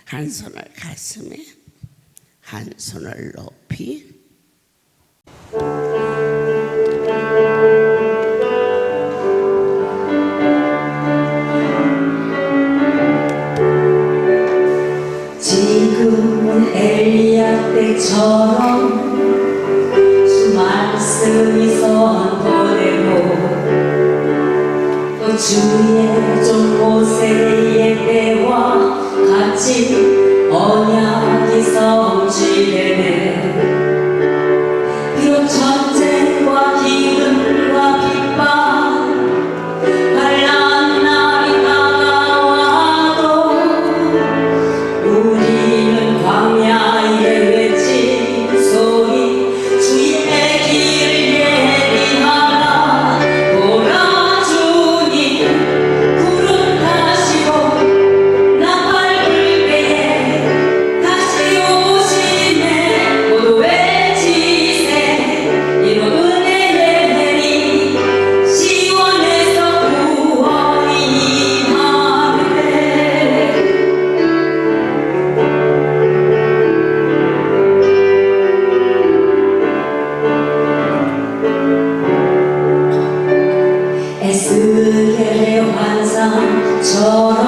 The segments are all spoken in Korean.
한 손을 가슴에, 한 손을 높이. 지금 엘리야 때처럼 주 말씀이 선포되고 또 주의 종 모세의 때와 같이 언약이 성취되네. 비록 전쟁과 기근과 핍박 환난 날이 다가와도 우리는 광야에 외친 소리 주의 길을 예비하라. 보라 주님 구름 타시고 나팔 불 때에 다시 오시네. 모두 외치세. 이로 은혜의 해리 시온에서 구원이 임하네. 에스겔의 환상처럼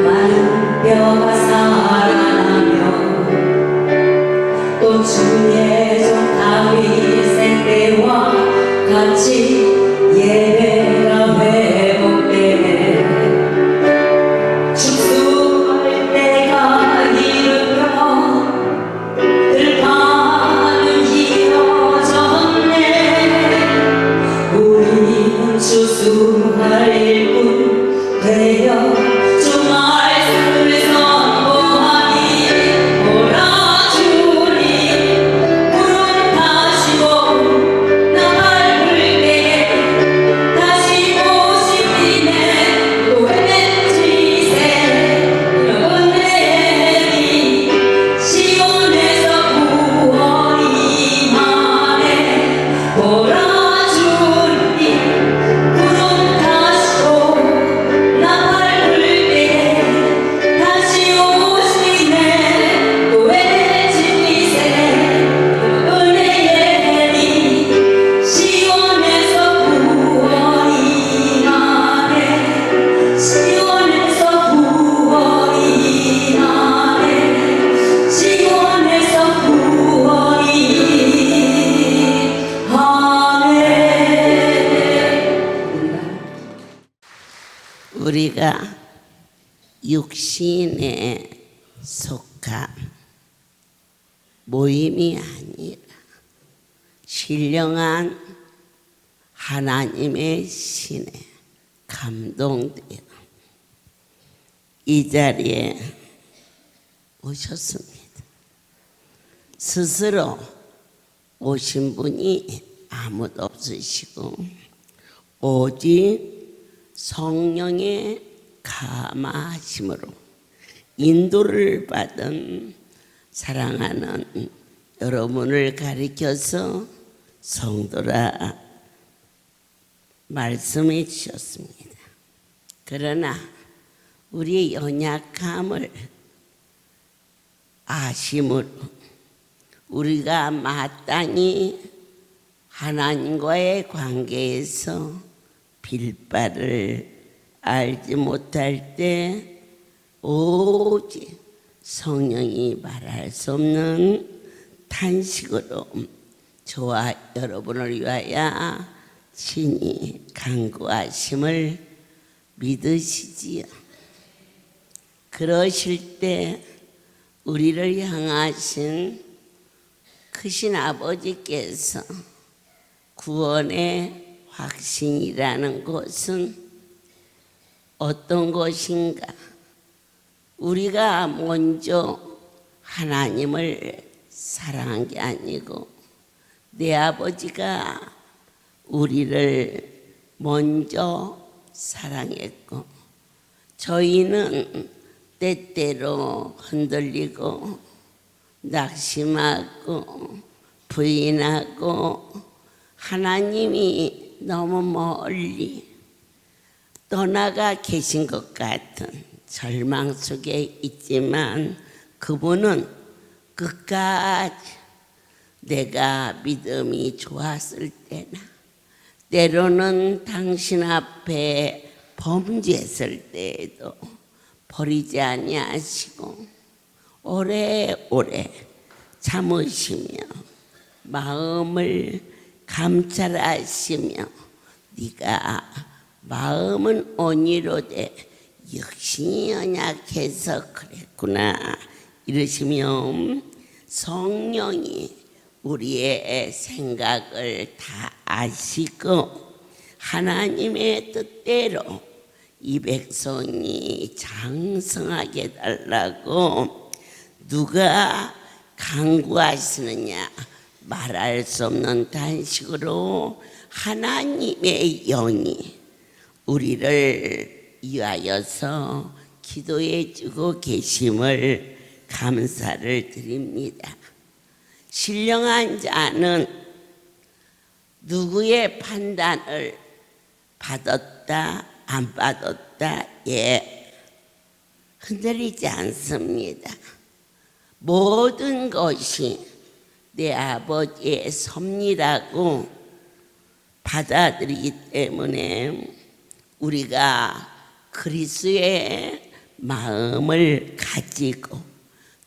많은 뼈가 살아나며 또 주의 종 다윗의 때와 같이 예배가 회복되네. 축소할 때가 이르러 들판은 이어졌네. 우리는 추수할 일꾼 되어 주 말씀을 선포하니. 보라 주님 구름 타시고 나팔 불 때에 다시 오시네. 또 외치세. 은혜니 시온에서 구원이 임하네. 보라 주님 구름 타시고 나팔 불 때에 다시 오시네. 또 외치세. 은혜니 시온에서 구원이 임하네. 시온에서 구원이 임하네. 시온에서 구원이 임하네. 우리가 육신에 속한 모임이 아니라 신령한 하나님의 신에 감동되어 이 자리에 오셨습니다. 스스로 오신 분이 아무도 없으시고 오직 성령의 감화하심으로 인도를 받은 사랑하는 여러분을 가리켜서 성도라 말씀해 주셨습니다. 그러나 우리의 연약함을 아심으로 우리가 마땅히 하나님과의 관계에서 빌바를 알지 못할 때 오직 성령이 말할 수 없는 탄식으로 저와 여러분을 위하여 친히 간구하심을 믿으시지요. 그러실 때 우리를 향하신 크신 아버지께서 구원의 확신이라는 것은 어떤 것인가? 우리가 먼저 하나님을 사랑한 게 아니고 내 아버지가 우리를 먼저 사랑했고 저희는 때때로 흔들리고 낙심하고 부인하고 하나님이 너무 멀리 떠나가 계신 것 같은 절망 속에 있지만 그분은 끝까지 내가 믿음이 좋았을 때나 때로는 당신 앞에 범죄했을 때에도 버리지 아니하시고 오래오래 참으시며 마음을 감찰하시며 네가 마음은 온유로되 역시 연약해서 그랬구나 이러시며 성령이 우리의 생각을 다 아시고 하나님의 뜻대로 이 백성이 장성하게 달라고 누가 간구하시느냐 말할 수 없는 단식으로 하나님의 영이 우리를 위하여서 기도해 주고 계심을 감사를 드립니다. 신령한 자는 누구의 판단을 받았다 안 받았다 흔들리지 않습니다. 모든 것이 내 아버지의 섭리라고 받아들이기 때문에 우리가 그리스도의 마음을 가지고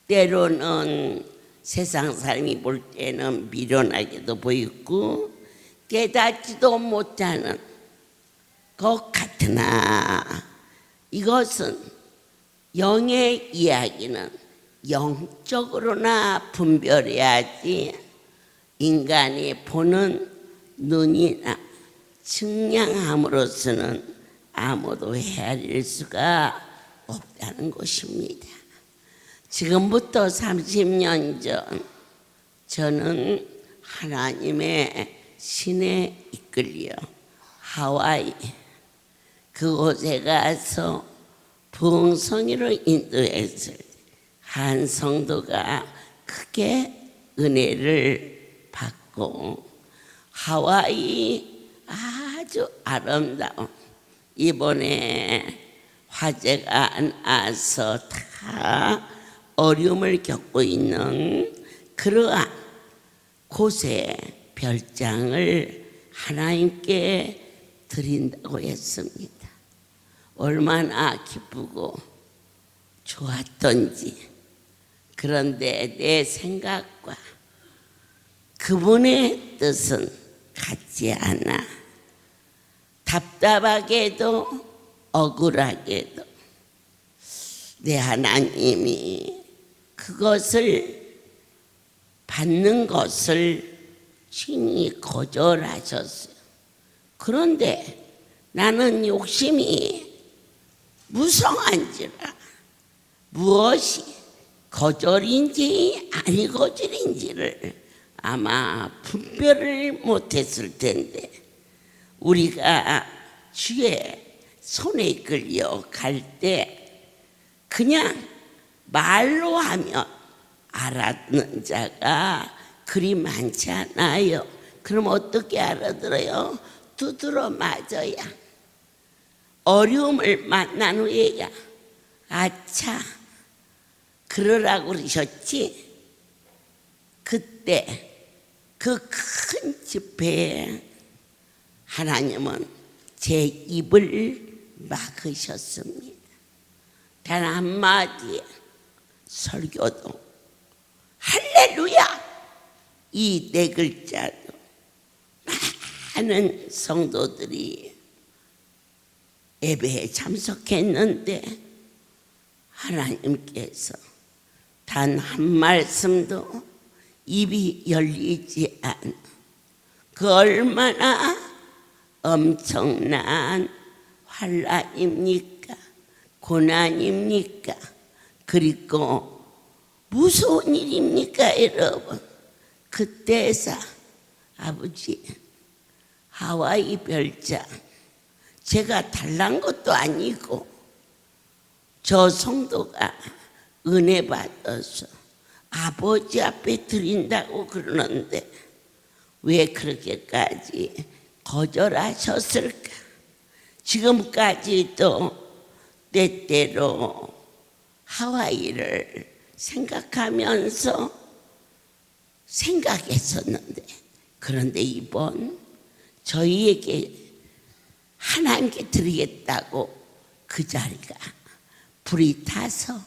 때로는 세상 사람이 볼 때는 미련하게도 보이고 깨닫지도 못하는 것 같으나 이것은 영의 이야기는 영적으로나 분별해야지 인간이 보는 눈이나 측량함으로서는 아무도 헤아릴 수가 없다는 것입니다. 지금부터 30년 전 저는 하나님의 신에 이끌려 하와이 그곳에 가서 부흥성회로 인도했을 때 한 성도가 크게 은혜를 받고 하와이 아주 아름다운 이번에 화재가 나서 다 어려움을 겪고 있는 그러한 곳에 별장을 하나님께 드린다고 했습니다. 얼마나 기쁘고 좋았던지. 그런데 내 생각과 그분의 뜻은 같지 않아. 답답하게도 억울하게도 내 하나님이 그것을 받는 것을 친히 거절하셨어요. 그런데 나는 욕심이 무성한지라 무엇이 거절인지 아니 거절인지를 아마 분별을 못했을 텐데 우리가 주의 손에 이끌려 갈 때 그냥 말로 하면 알아듣는 자가 그리 많지 않아요. 그럼 어떻게 알아들어요? 두드러 맞아야 어려움을 만난 후에야 아차 그러라고 그러셨지. 그때 그 큰 집회에 하나님은 제 입을 막으셨습니다. 단 한마디에 설교도 할렐루야 이 네 글자도 많은 성도들이 예배에 참석했는데 하나님께서 단 한 말씀도 입이 열리지 않은 그 얼마나 엄청난 환난입니까? 고난입니까? 그리고 무서운 일입니까 여러분? 그때서 아버지 하와이 별장 제가 달란 것도 아니고 저 성도가 은혜 받아서 아버지 앞에 드린다고 그러는데 왜 그렇게까지 거절하셨을까? 지금까지도 때때로 하와이를 생각하면서 생각했었는데, 그런데 이번 저희에게 하나님께 드리겠다고 그 자리가 불이 타서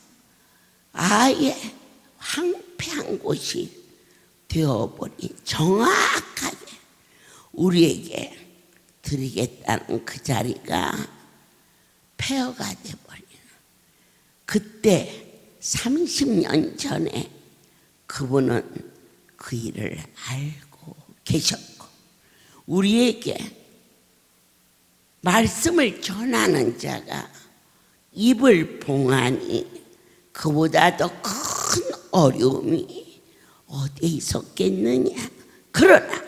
아예 황폐한 곳이 되어버린, 정확하게 우리에게 드리겠다는 그 자리가 폐허가 되어버리는, 그때 30년 전에 그분은 그 일을 알고 계셨고, 우리에게 말씀을 전하는 자가 입을 봉하니 그보다 더 큰 어려움이 어디에 있었겠느냐. 그러나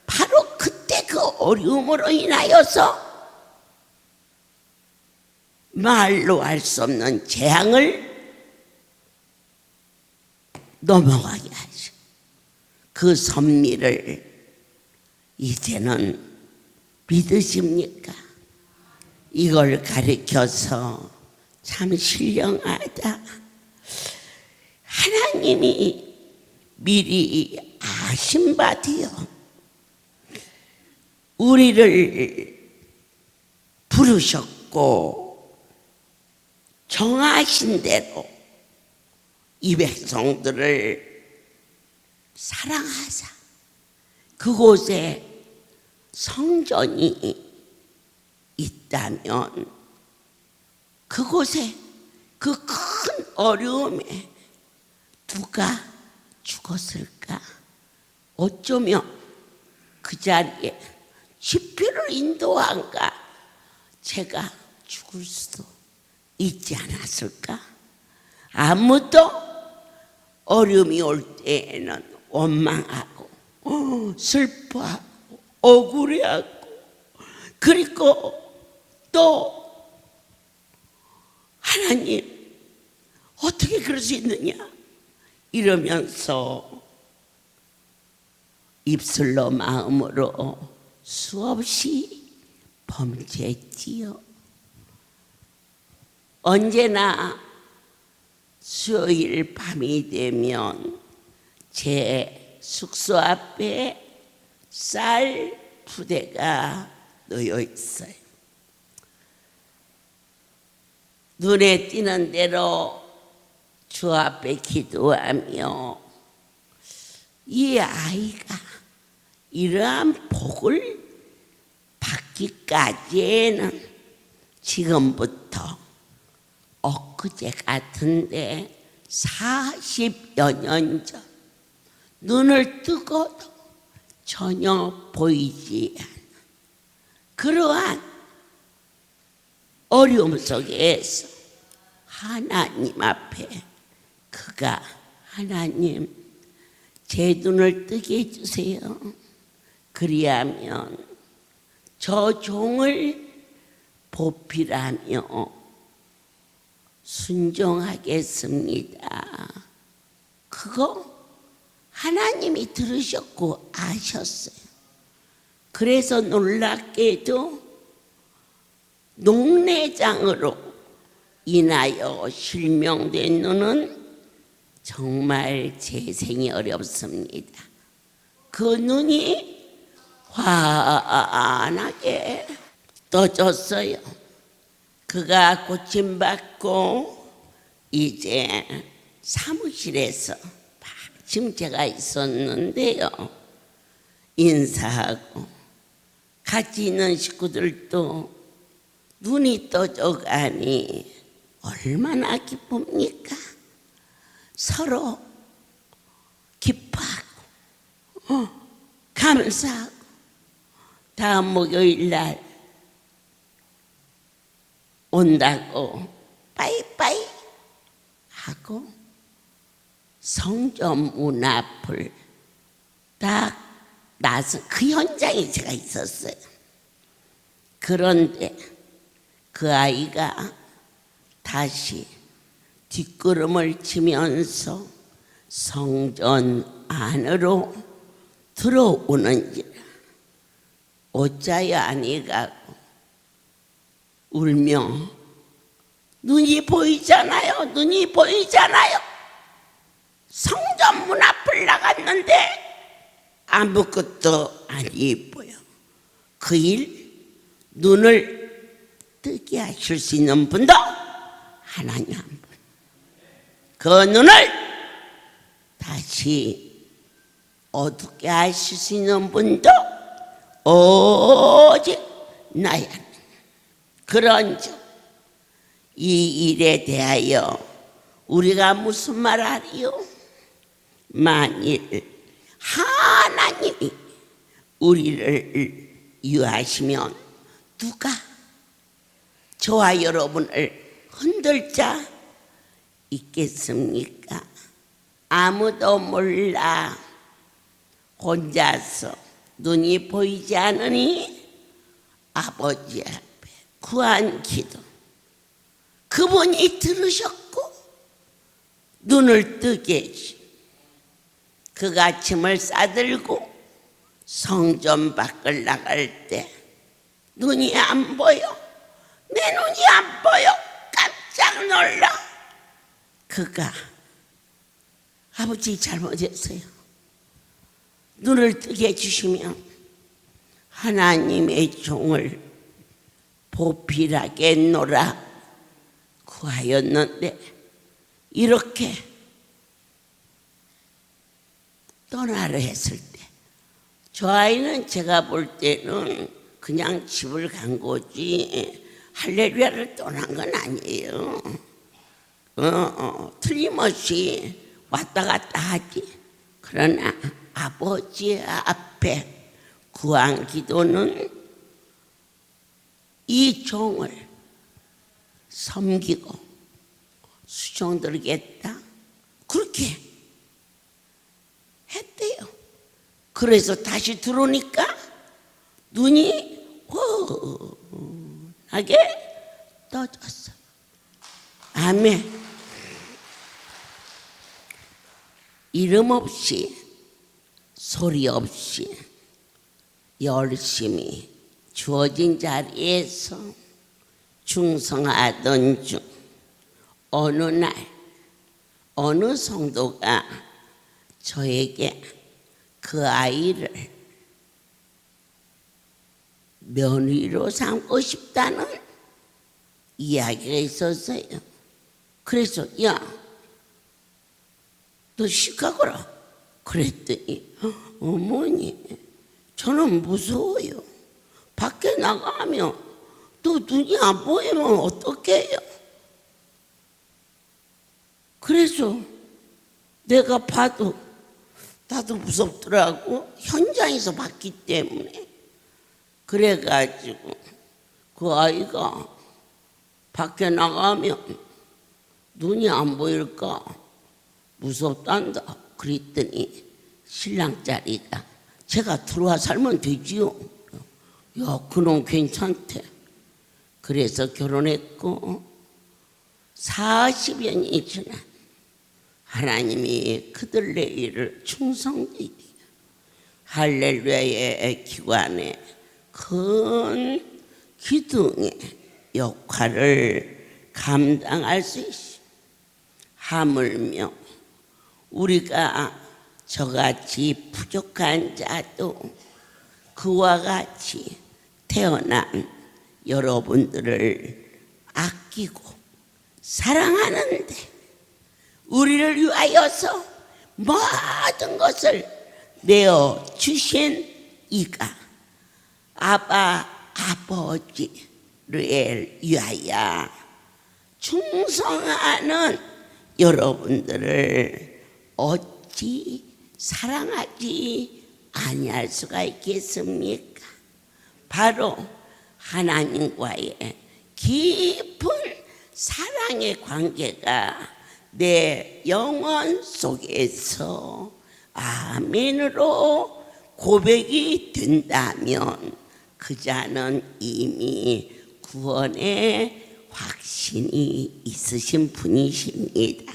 바로 그때 그 어려움으로 인하여서 말로 할 수 없는 재앙을 넘어가게 하죠. 그 섭리를 이제는 믿으십니까? 이걸 가르쳐서 참 신령하다. 하나님이 미리 아신 바 되어 우리를 부르셨고 정하신 대로 이 백성들을 사랑하사 그곳에 성전이 있다면 그곳에 그 큰 어려움에 누가 죽었을까? 어쩌면 그 자리에 집회를 인도한가 제가 죽을 수도 있지 않았을까? 아무도 어려움이 올 때에는 원망하고 슬퍼하고 억울해하고, 그리고 또 하나님 어떻게 그럴 수 있느냐 이러면서 입술로 마음으로 수없이 범죄했지요. 언제나 수요일 밤이 되면 제 숙소 앞에 쌀 부대가 놓여 있어요. 눈에 띄는 대로 주 앞에 기도하며 이 아이가 이러한 복을 받기까지에는 지금부터 엊그제 같은데 40여 년 전 눈을 뜨고도 전혀 보이지 않는 그러한 어려움 속에서 하나님 앞에 그가 하나님 제 눈을 뜨게 해주세요. 그리하면 저 종을 보필하며 순종하겠습니다. 그거 하나님이 들으셨고 아셨어요. 그래서 놀랍게도 녹내장으로 인하여 실명된 눈은 정말 재생이 어렵습니다. 그 눈이 환하게 떠졌어요. 그가 고침받고 이제 사무실에서 지금 제가 있었는데요, 인사하고 같이 있는 식구들도 눈이 떠져가니 얼마나 기쁩니까? 서로 기뻐하고 감사하고 다음 목요일 날 온다고 빠이빠이 하고 성전 문 앞을 딱 나서 그 현장에 제가 있었어요. 그런데 그 아이가 다시 뒷걸음을 치면서 성전 안으로 들어오는지라 어짜야 아니가고 울며 눈이 보이잖아요. 눈이 보이잖아요. 성전 문 앞을 나갔는데 아무것도 안 보여. 그 일 눈을 뜨게 하실 수 있는 분도 하나님 한 분. 그 눈을 다시 어둡게 하실 수 있는 분도 오직 나야. 그런즉 이 일에 대하여 우리가 무슨 말 하리요? 만일 하나님이 우리를 유하시면 누가 저와 여러분을 흔들 자 있겠습니까? 아무도 몰라. 혼자서 눈이 보이지 않으니 아버지 앞에 구한 기도, 그분이 들으셨고 눈을 뜨게 해주시고, 그가 짐을 싸들고 성전 밖을 나갈 때 눈이 안 보여. 내 눈이 안 보여. 깜짝 놀라. 그가 아버지 잘못했어요. 눈을 뜨게 해주시면 하나님의 종을 보필하겠노라 구하였는데 이렇게 떠나려 했을 때 저 아이는 제가 볼 때는 그냥 집을 간 거지 할렐루야를 떠난 건 아니에요. 틀림없이 왔다 갔다 하지. 그러나 아버지 앞에 구한 기도는 이 종을 섬기고 수종 들겠다. 그렇게 했대요. 그래서 다시 들어오니까 눈이 훤하게 떠졌어요. 아멘. 이름 없이 소리 없이 열심히 주어진 자리에서 충성하던 중 어느 날 어느 성도가 저에게 그 아이를 며느리로 삼고 싶다는 이야기가 있었어요. 그래서 야, 너 시카고라 그랬더니 어머니 저는 무서워요. 밖에 나가면 또 눈이 안 보이면 어떡해요? 그래서 내가 봐도 나도 무섭더라고. 현장에서 봤기 때문에. 그래가지고 그 아이가 밖에 나가면 눈이 안 보일까 무섭단다. 그랬더니 신랑 자리가 제가 들어와 살면 되지요. 야, 그놈 괜찮대. 그래서 결혼했고 40여 년이 지난 하나님이 그들의 일을 충성되게 할렐루야의 기관에 큰 기둥의 역할을 감당할 수 있어. 하물며 우리가 저같이 부족한 자도 그와 같이 태어난 여러분들을 아끼고 사랑하는데 우리를 위하여서 모든 것을 내어 주신 이가 아버지를 위하여 충성하는 여러분들을 어찌 사랑하지 아니할 수가 있겠습니까? 바로 하나님과의 깊은 사랑의 관계가 내 영혼 속에서 아멘으로 고백이 된다면 그 자는 이미 구원의 확신이 있으신 분이십니다.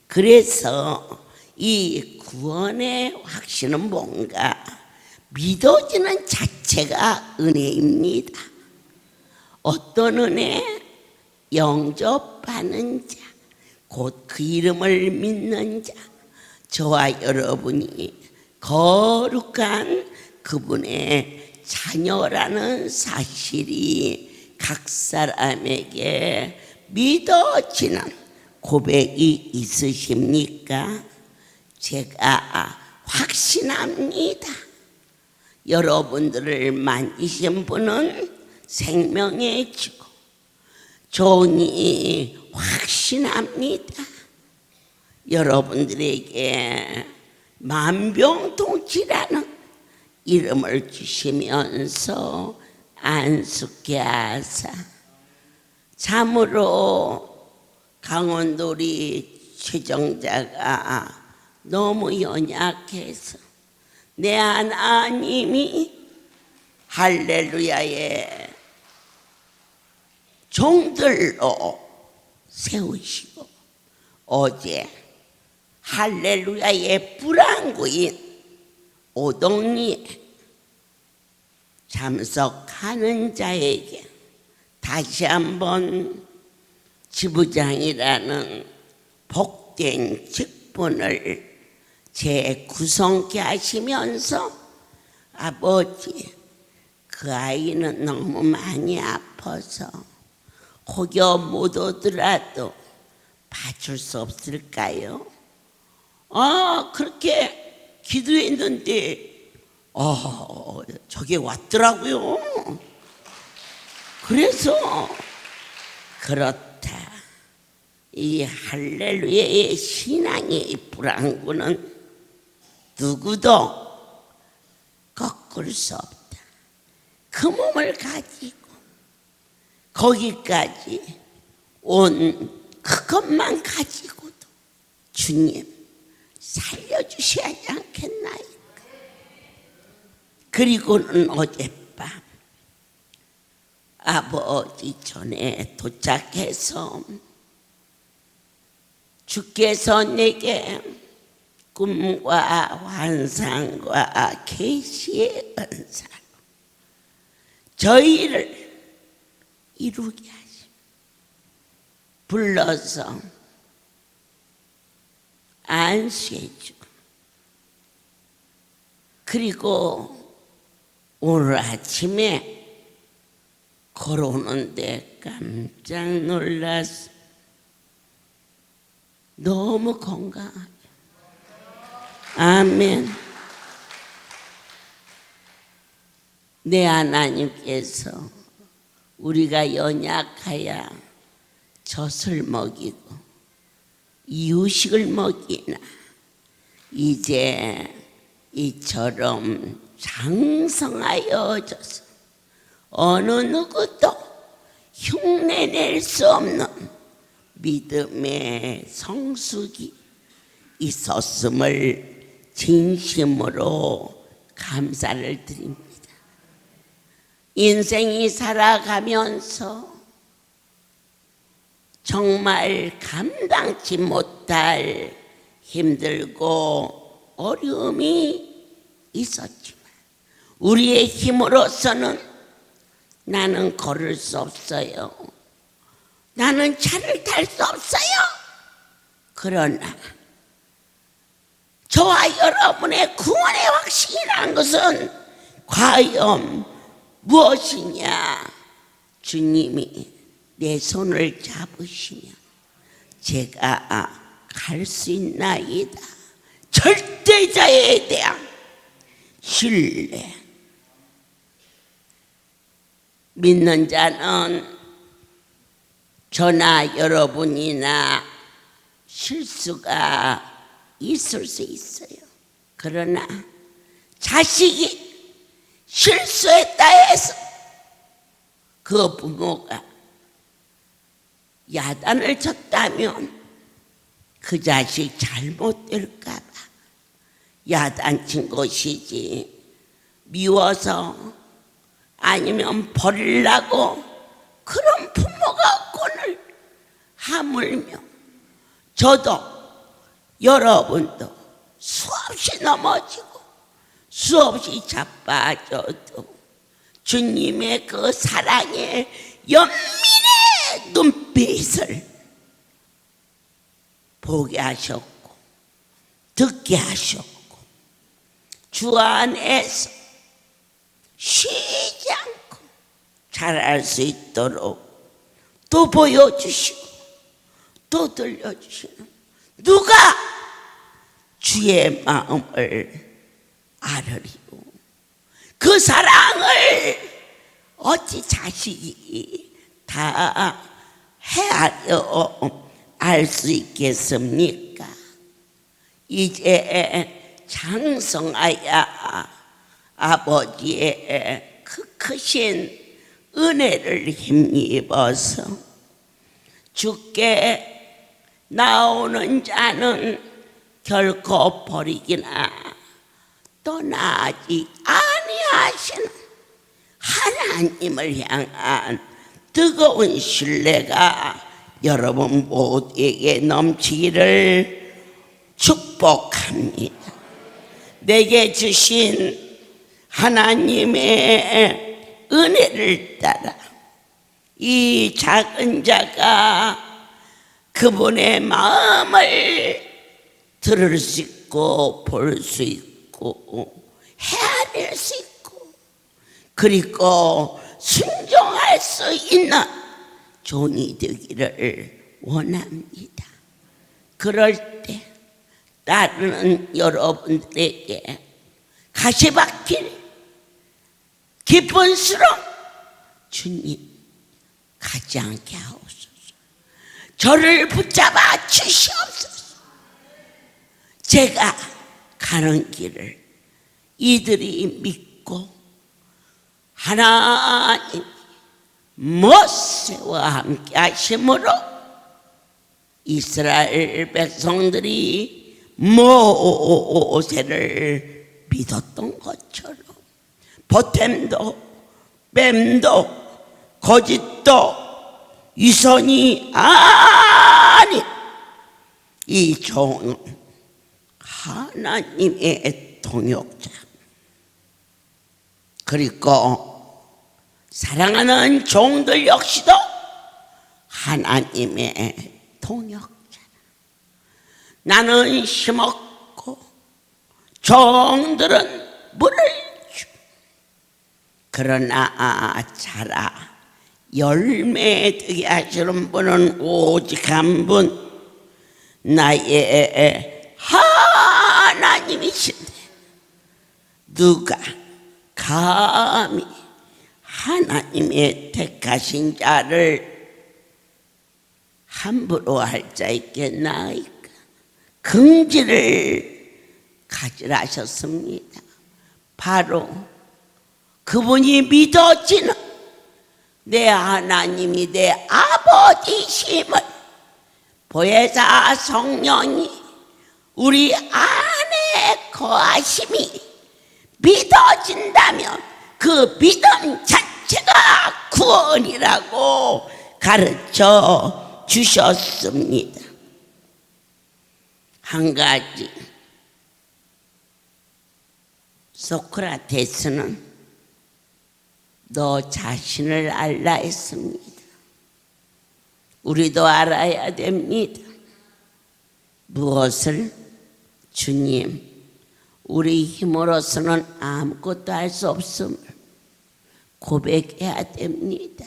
그래서 이 구원의 확신은 뭔가 믿어지는 자체가 은혜입니다. 어떤 은혜? 영접하는 자, 곧 그 이름을 믿는 자, 저와 여러분이 거룩한 그분의 자녀라는 사실이 각 사람에게 믿어지는 고백이 있으십니까? 제가 확신합니다. 여러분들을 만지신 분은 생명의 주고 종이 확신합니다. 여러분들에게 만병통치라는 이름을 주시면서 안수케 하사 참으로 강원도리 최정자가 너무 연약해서 내 하나님이 할렐루야의 종들로 세우시고 어제 할렐루야의 불안구인 오동리에 참석하는 자에게 다시 한번 지부장이라는 복된 직분을 재구성케 하시면서 아버지, 그 아이는 너무 많이 아파서 혹여 못 오더라도 봐줄 수 없을까요? 그렇게 기도했는데 저게 왔더라고요. 그래서 그렇다. 이 할렐루야의 신앙의 불안구는 누구도 꺾을 수 없다. 그 몸을 가지고 거기까지 온 그것만 가지고도 주님 살려주셔야 하지 않겠나이까. 그리고는 어젯밤 아버지 전에 도착해서 주께서 내게 꿈과 환상과 계시의 은사로 저희를 이루게 하시고 불러서 안수해 주고 그리고 오늘 아침에 걸어오는데 깜짝 놀랐어. 너무 건강하게. 아멘. 내 하나님께서 우리가 연약하야 젖을 먹이고 이유식을 먹이나 이제 이처럼 장성하여져서 어느 누구도 흉내낼 수 없는 믿음의 성숙이 있었음을 진심으로 감사를 드립니다. 인생이 살아가면서 정말 감당치 못할 힘들고 어려움이 있었지만 우리의 힘으로서는 나는 걸을 수 없어요. 나는 차를 탈 수 없어요. 그러나 저와 여러분의 구원의 확신이라는 것은 과연 무엇이냐? 주님이 내 손을 잡으시면 제가 갈 수 있나이다. 절대자에 대한 신뢰. 믿는 자는 저나 여러분이나 실수가 있을 수 있어요. 그러나 자식이 실수했다 해서 그 부모가 야단을 쳤다면 그 자식 잘못될까 봐 야단친 것이지 미워서 아니면 버리려고 그런 부모가 없거늘. 하물며 저도 여러분도 수없이 넘어지고 수없이 자빠져도 주님의 그 사랑에 연민의 눈빛을 보게 하셨고 듣게 하셨고 주 안에서 쉬지 않고 잘할 수 있도록 또 보여주시고 또 들려주시는 누가 주의 마음을 알으리요. 그 사랑을 어찌 자식이 다 헤아려 알 수 있겠습니까? 이제 장성하여 아버지의 그 크신 은혜를 힘입어서 주께 나오는 자는 결코 버리기나 떠나지 아니하시는 하나님을 향한 뜨거운 신뢰가 여러분 모두에게 넘치기를 축복합니다. 내게 주신 하나님의 은혜를 따라 이 작은 자가 그분의 마음을 들을 수 있고 볼 수 있고 헤아릴 수 있고 그리고 순종할 수 있는 종이 되기를 원합니다. 그럴 때 따르는 여러분들에게 가시밭길 깊은 수렁 주님 가지 않게 하옵소서. 저를 붙잡아 주시옵소서. 제가 가는 길을 이들이 믿고 하나님 모세와 함께 하심으로 이스라엘 백성들이 모세를 믿었던 것처럼 보탬도 뱀도 거짓도 위선이 아닌 이 종은 하나님의 동역자 그리고 사랑하는 종들 역시도 하나님의 동역자. 나는 심었고 종들은 물을 주. 그러나 자라 열매 되게 하시는 분은 오직 한 분, 나의 하나님이신데 누가 감히 하나님의 택하신 자를 함부로 할 자 있겠나이까. 긍지를 가지라 하셨습니다. 바로 그분이 믿어지는 내 하나님이 내 아버지심을 보혜사 성령이 우리 안에 거하심이 믿어진다면 그 믿음 자체가 구원이라고 가르쳐 주셨습니다. 한 가지, 소크라테스는 너 자신을 알라 했습니다. 우리도 알아야 됩니다. 무엇을? 주님, 우리 힘으로서는 아무것도 할 수 없음을 고백해야 됩니다.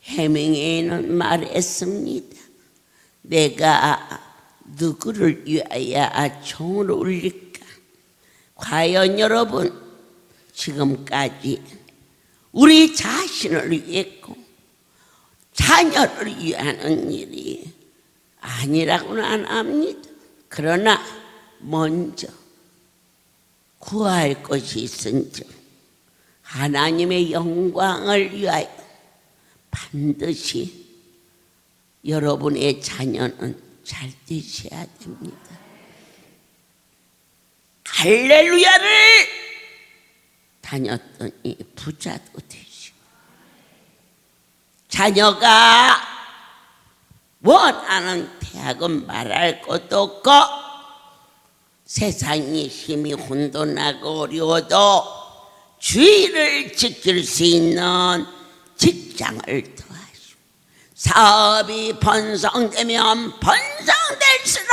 해밍웨이는 말했습니다. 내가 누구를 위하여 종을 울릴까? 과연 여러분 지금까지 우리 자신을 위했고 자녀를 위하는 일이 아니라고는 안 합니다. 그러나 먼저 구할 것이 있은즉 하나님의 영광을 위하여 반드시 여러분의 자녀는 잘 되셔야 됩니다. 할렐루야를 다녔더니 부자도 되시고 자녀가 원하는 대학은 말할 것도 없고 세상이 힘이 혼돈하고 어려워도 주의를 지킬 수 있는 직장을 더하시고 사업이 번성되면 번성될수록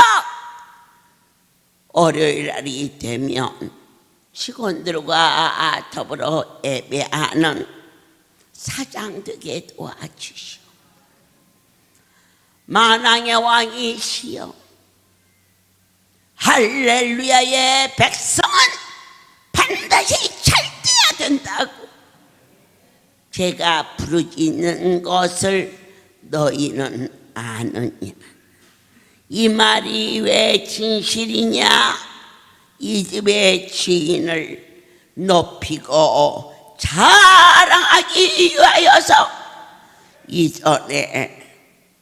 월요일 날이 되면 직원들과 더불어 예배하는 사장 되게 도와주시오. 만왕의 왕이시여, 할렐루야의 백성은 반드시 잘 돼야 된다고 제가 부르짖는 것을 너희는 아느냐. 이 말이 왜 진실이냐? 이 집의 주인을 높이고 자랑하기 위하여서 이전에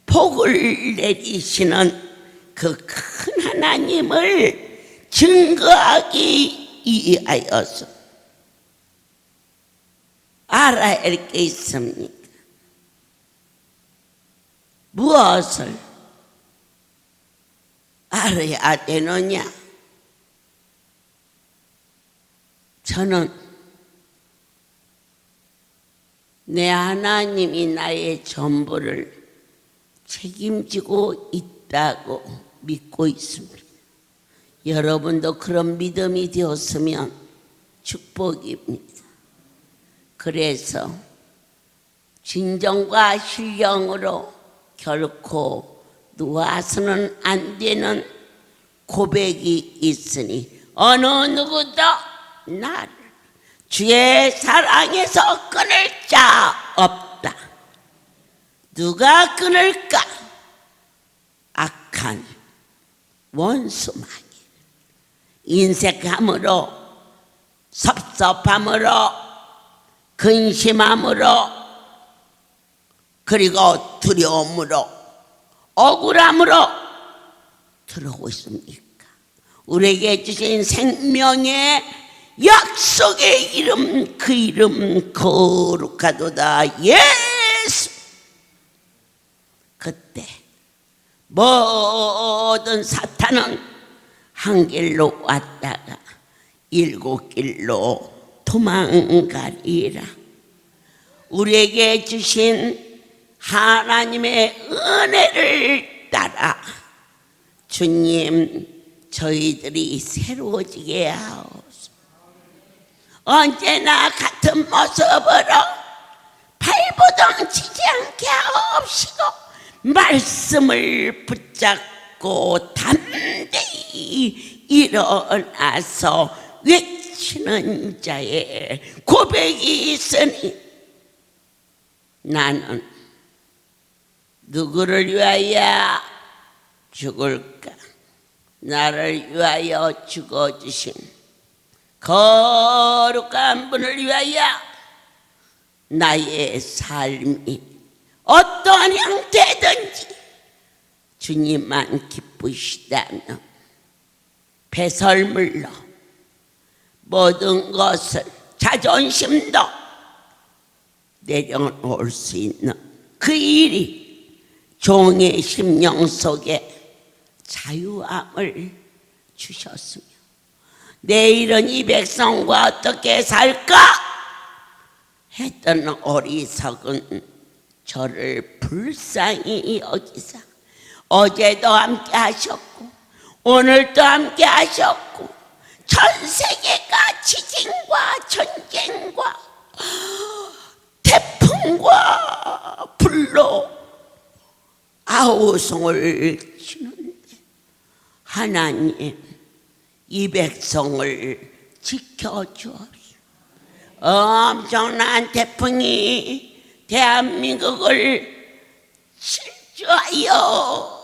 복을 내리시는 그 큰 하나님을 증거하기 위하여서 알아야 할 게 있습니다. 무엇을 알아야 되느냐? 저는 내 하나님이 나의 전부를 책임지고 있다고 믿고 있습니다. 여러분도 그런 믿음이 되었으면 축복입니다. 그래서 진정과 신령으로 결코 놓아서는 안 되는 고백이 있으니 어느 누구도 나를 주의 사랑에서 끊을 자 없다. 누가 끊을까? 악한 원수마귀. 인색함으로, 섭섭함으로, 근심함으로, 그리고 두려움으로, 억울함으로 들어오고 있습니까? 우리에게 주신 생명의 약속의 이름, 그 이름 거룩하도다 예수. 그때 모든 사탄은 한 길로 왔다가 일곱 길로 도망가리라. 우리에게 주신 하나님의 은혜를 따라 주님, 저희들이 새로워지게 하옵소서. 언제나 같은 모습으로 발버둥 치지 않게 하옵시고 말씀을 붙잡고 담대히 일어나서 외치는 자의 고백이 있으니 나는 누구를 위하여 죽을까? 나를 위하여 죽어주신 거룩한 분을 위하여 나의 삶이 어떠한 형태든지 주님만 기쁘시다면 배설물로 모든 것을, 자존심도 내려놓을 수 있는 그 일이 종의 심령 속에 자유함을 주셨으며 내일은 이 백성과 어떻게 살까 했던 어리석은 저를 불쌍히 여기사 어제도 함께 하셨고 오늘도 함께 하셨고 전 세계가 지진과 전쟁과 태풍과 불로 아우성을 치는데 하나님 이 백성을 지켜주옵소서. 엄청난 태풍이 대한민국을 실주하여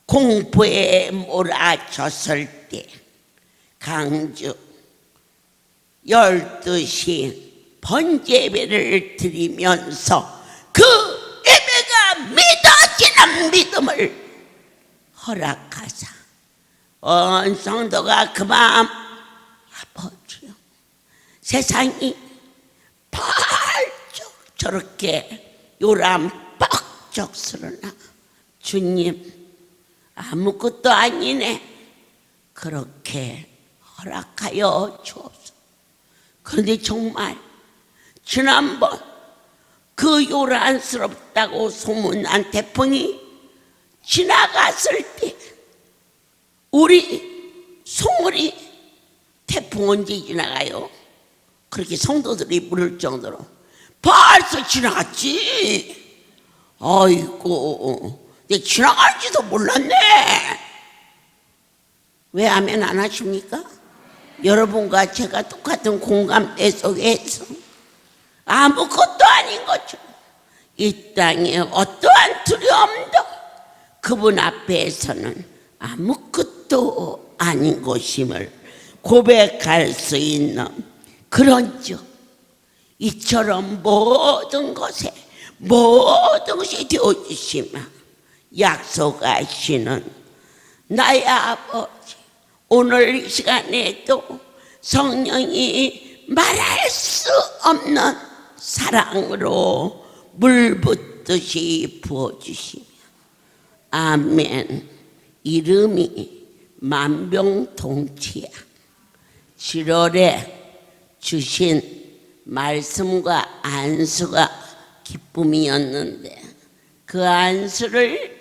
공포에 몰아쳤을 때 강주 12시 번제배를 드리면서 그 예배가 믿어지는 믿음을 허락하사 온 성도가 그 마음 아버지요 세상이 발쩍 저렇게 요람 뻑쩍스러나 주님 아무것도 아니네 그렇게 허락하여 주옵소서. 그런데 정말 지난번 그 요란스럽다고 소문난 태풍이 지나갔을 때 우리 송월이 태풍 언제 지나가요? 그렇게 성도들이 물을 정도로 벌써 지나갔지. 아이고, 내 지나갈지도 몰랐네. 왜 아멘 안 하십니까? 여러분과 제가 똑같은 공감대 속에서 아무것도 아닌 거죠. 이 땅에 어떠한 두려움도 그분 앞에서는 아무것도 아닌 것임을 고백할 수 있는 그런즉 이처럼 모든 것에 모든 것이 되어주시며 약속하시는 나의 아버지, 오늘 이 시간에도 성령이 말할 수 없는 사랑으로 물붓듯이 부어주시며 아멘. 이름이 만병통치약. 7월에 주신 말씀과 안수가 기쁨이었는데 그 안수를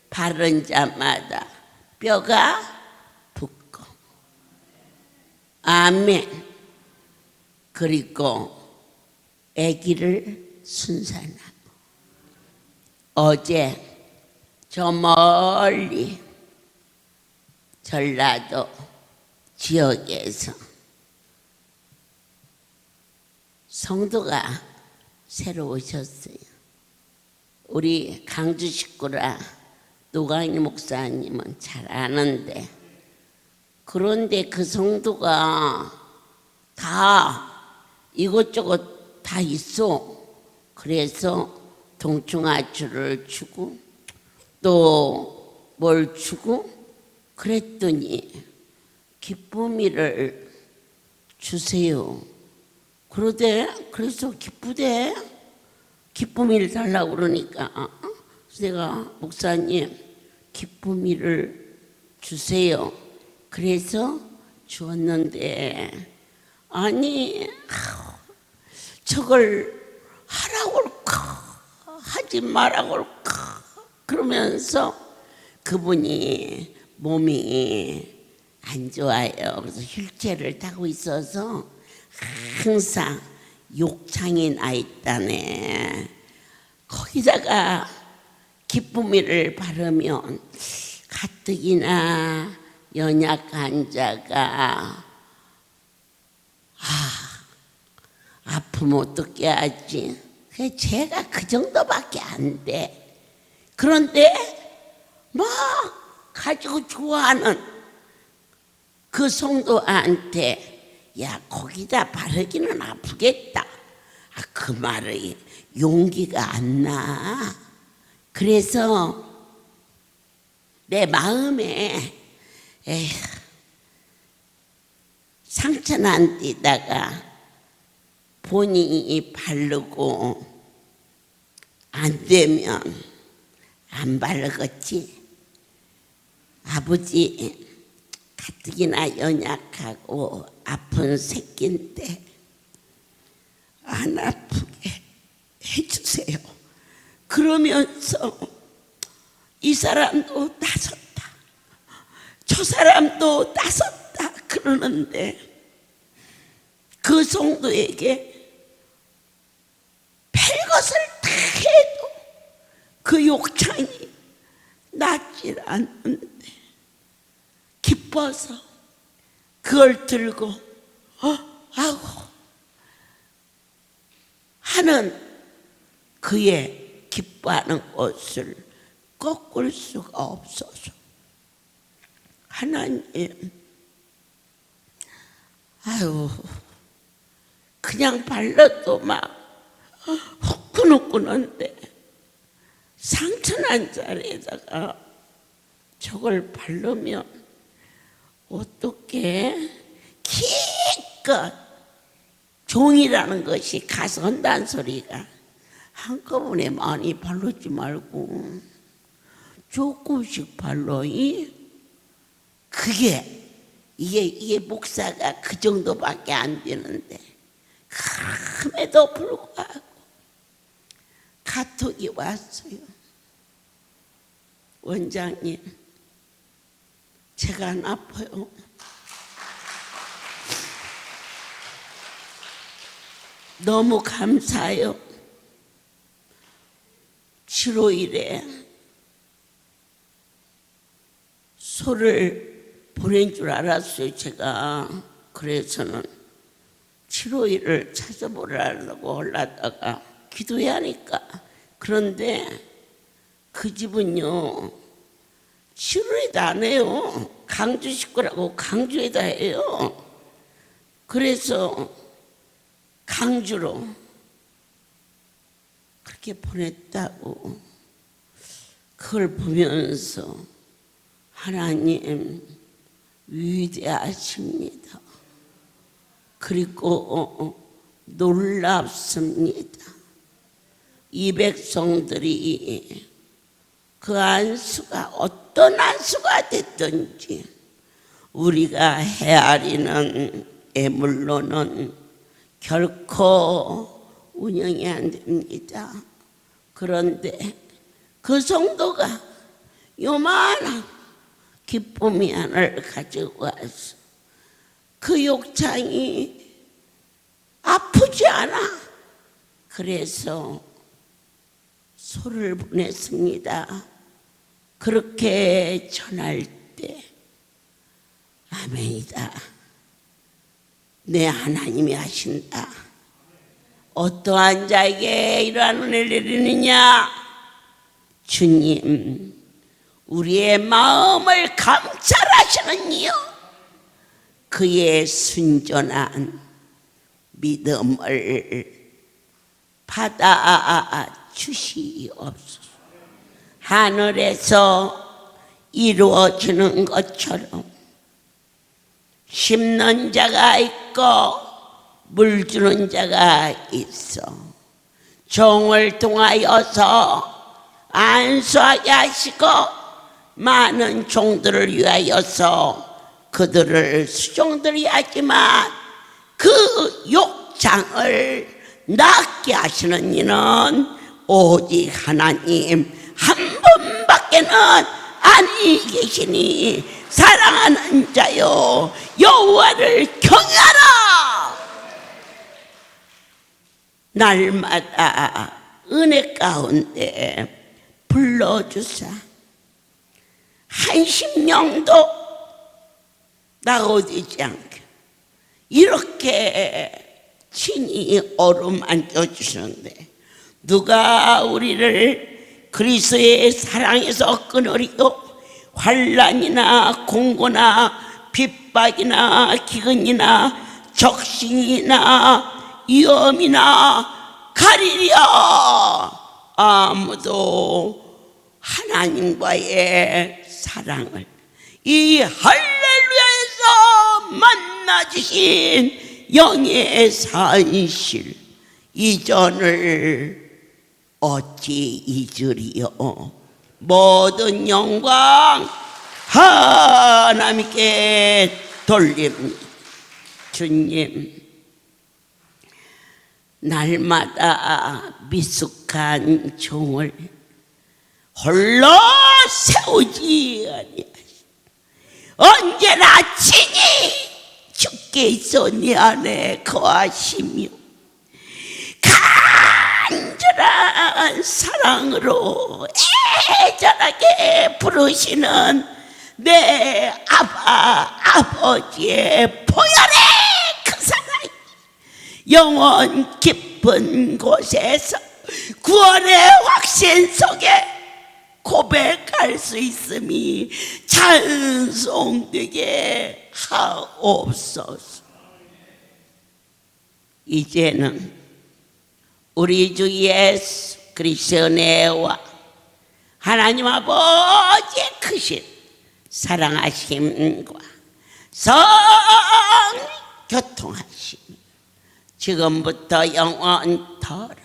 바른 자마다 뼈가 붓고 아멘. 그리고 아기를 순산하고 어제 저 멀리 전라도 지역에서 성도가 새로 오셨어요. 우리 강주 식구라 노광희 목사님은 잘 아는데, 그런데 그 성도가 다 이것저것 다 있어. 그래서 동충하초를 주고 또 뭘 주고 그랬더니 기쁨이를 주세요. 그래서 기쁘대. 기쁨이를 달라고 그러니까 내가 목사님 기쁨이를 주세요. 그래서 주었는데 아니 저걸 하라고 할까 하지 말라고 할까 그러면서 그분이 몸이 안 좋아요. 그래서 휠체어를 타고 있어서 항상 욕창이 나 있다네. 거기다가 기쁨이를 바르면 가뜩이나 연약한 자가 아프면 어떻게 하지? 제가 그 정도밖에 안 돼. 그런데 막 가지고 좋아하는 그 성도한테 야 거기다 바르기는 아프겠다. 그 말에 용기가 안 나. 그래서 내 마음에 상처는 안 띠다가 본인이 바르고 안 되면 안 바르겠지. 아버지 가뜩이나 연약하고 아픈 새끼인데 안 아프게 해주세요. 그러면서 이 사람도 나섰다 저 사람도 나섰다 그러는데 그 성도에게 별것을 다 해도 그 욕창이 낫질 않는데 기뻐서 그걸 들고 하는 그의 기뻐하는 것을 꺾을 수가 없어서 하나님 그냥 발라도 막 후끈후끈한데 상처난 자리에다가 저걸 바르면 어떻게 기껏 종이라는 것이 가서 한다는 소리가 한꺼번에 많이 바르지 말고 조금씩 발라이. 이게 목사가 그 정도밖에 안 되는데 그럼에도 불구하고 카톡이 왔어요. 원장님, 제가 안 아파요. 너무 감사해요. 7월에 소를 보낸 줄 알았어요, 제가. 그래서는 7월을 찾아보려고 하다가 기도해야 하니까. 그런데 그 집은요, 7월에도 안 해요. 강주 식구라고 강주에다 해요. 그래서 강주로 그렇게 보냈다고. 그걸 보면서 하나님 위대하십니다. 그리고 놀랍습니다. 이 백성들이 그 안수가 어떤 안수가 됐든지 우리가 헤아리는 애물로는 결코 운영이 안 됩니다. 그런데 그 성도가 요만한 기쁨이 하나를 가지고 와서 그 욕창이 아프지 않아. 그래서 소를 보냈습니다. 그렇게 전할 때 아멘이다. 내 하나님이 하신다. 어떠한 자에게 이러한 은혜를 내리느냐? 주님, 우리의 마음을 감찰하시는 이요, 그의 순전한 믿음을 받아 주시옵소서. 하늘에서 이루어지는 것처럼 심는 자가 있고 물 주는 자가 있어. 종을 통하여서 안수하게 하시고 많은 종들을 위하여서 그들을 수종들이 하지만 그 욕창을 낫게 하시는 이는 오직 하나님 한 분밖에는 아니 계시니 사랑하는 자여 여호와를 경외하라. 날마다 은혜 가운데 불러주사 한 심령도 나오지 않게 이렇게 친히 어루만져 주시는데 누가 우리를 그리스도의 사랑에서 끊으리요? 환난이나 공고나 핍박이나 기근이나 적신이나 위험이나 가리랴. 아무도 하나님과의 사랑을 이 할렐루야에서 만나주신 영의 산실 이전을 어찌 잊으리요? 모든 영광 하나님께 돌립니다. 주님, 날마다 미숙한 종을 홀로 세우지 아니하시고 언제나 친히 주께서 내 안에 거하시며 간절한 사랑으로 애절하게 부르시는 내 아버지의 보혈의 그 사랑, 영원 깊은 곳에서 구원의 확신 속에 고백할 수 있음이 찬송되게 하옵소서. 이제는 우리 주 예수 그리스도의 은혜와 하나님 아버지의 크신 사랑하심과 성교통하심 지금부터 영원토록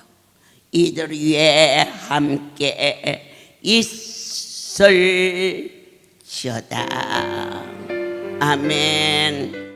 이들 위에 함께 있을지어다. 아멘.